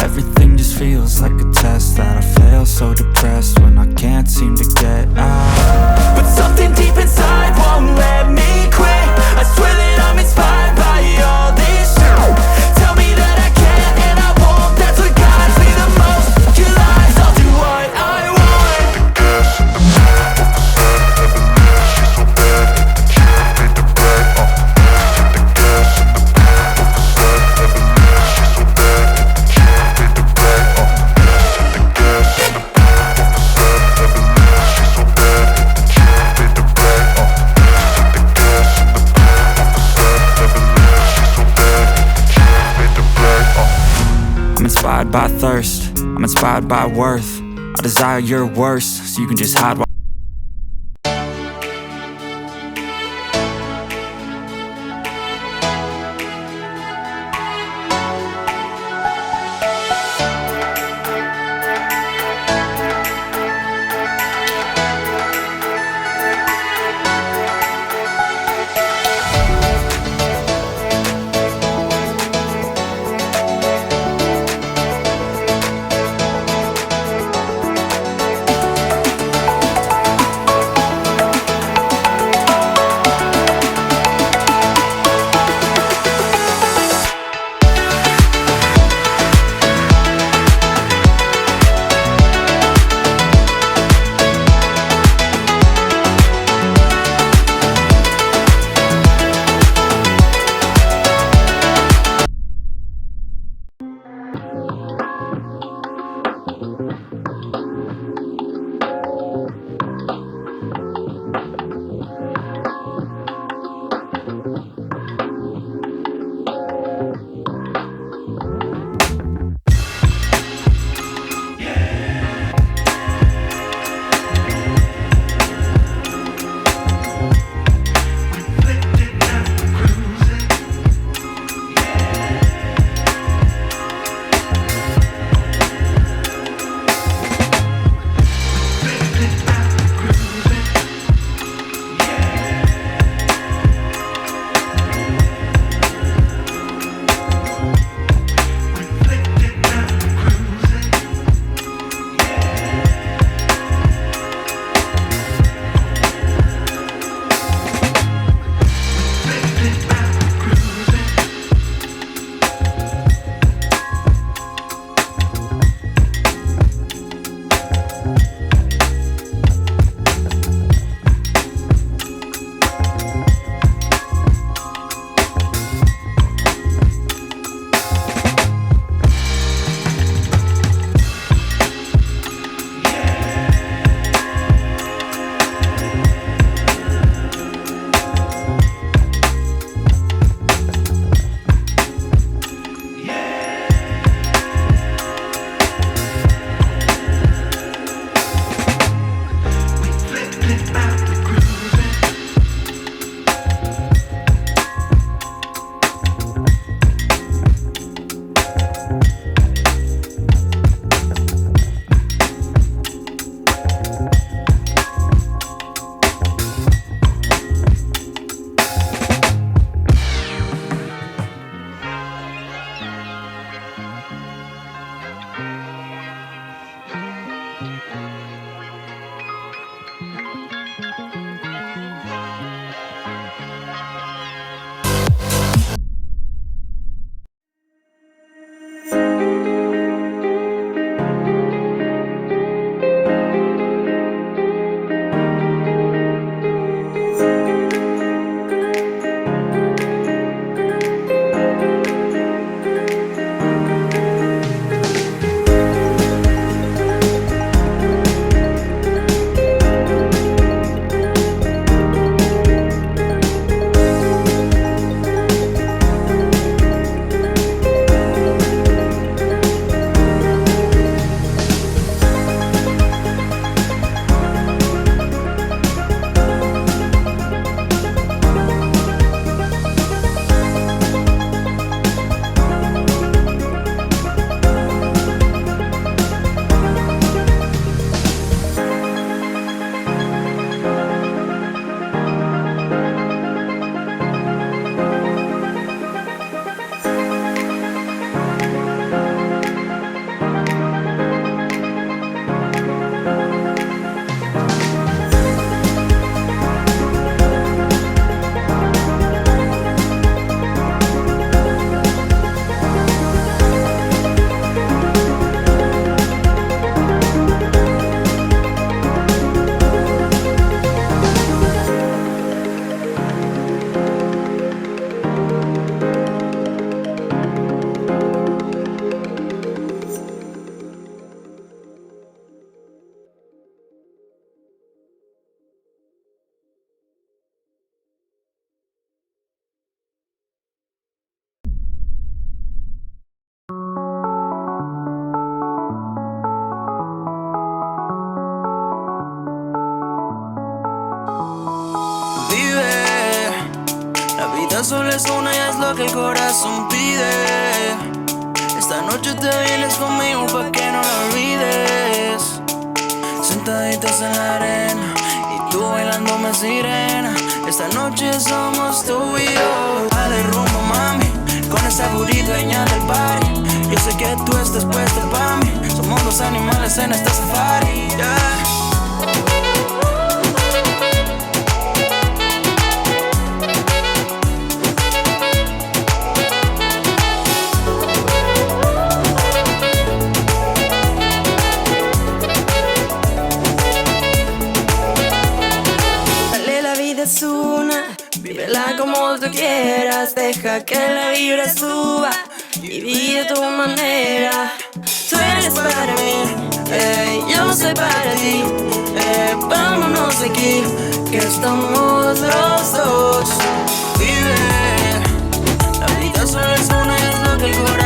Everything just feels like a test that I fail, so depressed when I can't seem to get out. But something deep inside won't let me quit. I swear that I'm inspired by all this shit. Tell me that I can't and I won't. That's what guides me the most. Your lies, I'll do what I want. Gas in the middle of the sun, never leave. She's so bad, and she don't fade to black. Hit the gas in the middle of the sun, never leave. She's so bad, and she don't fade to black. Hit the gas in the middle of the sun, never leave. She's so bad, and she don't fade to black. Hit the gas in the middle of the sun, never leave. She's so bad, and she don't fade to black. I'm inspired by thirst, I'm inspired by worth. I desire your worst, so you can just hide. es una y es lo que el corazón pide. Esta noche te vienes conmigo pa' que no la olvides. Sentaditos en la arena y tú bailándome sirena. Esta noche somos tú y yo. Dale rumbo, mami, con esa booty dueña del party. Yo sé que tú estás puesta pa' mí. Somos dos animales en este safari, yeah. Es una, vívela como tú quieras, deja que la vibra suba y vive a tu manera. Tú eres para mí, yo soy para ti, vámonos de aquí, que estamos los dos. Vive, la vida solo es una y es lo que el corazón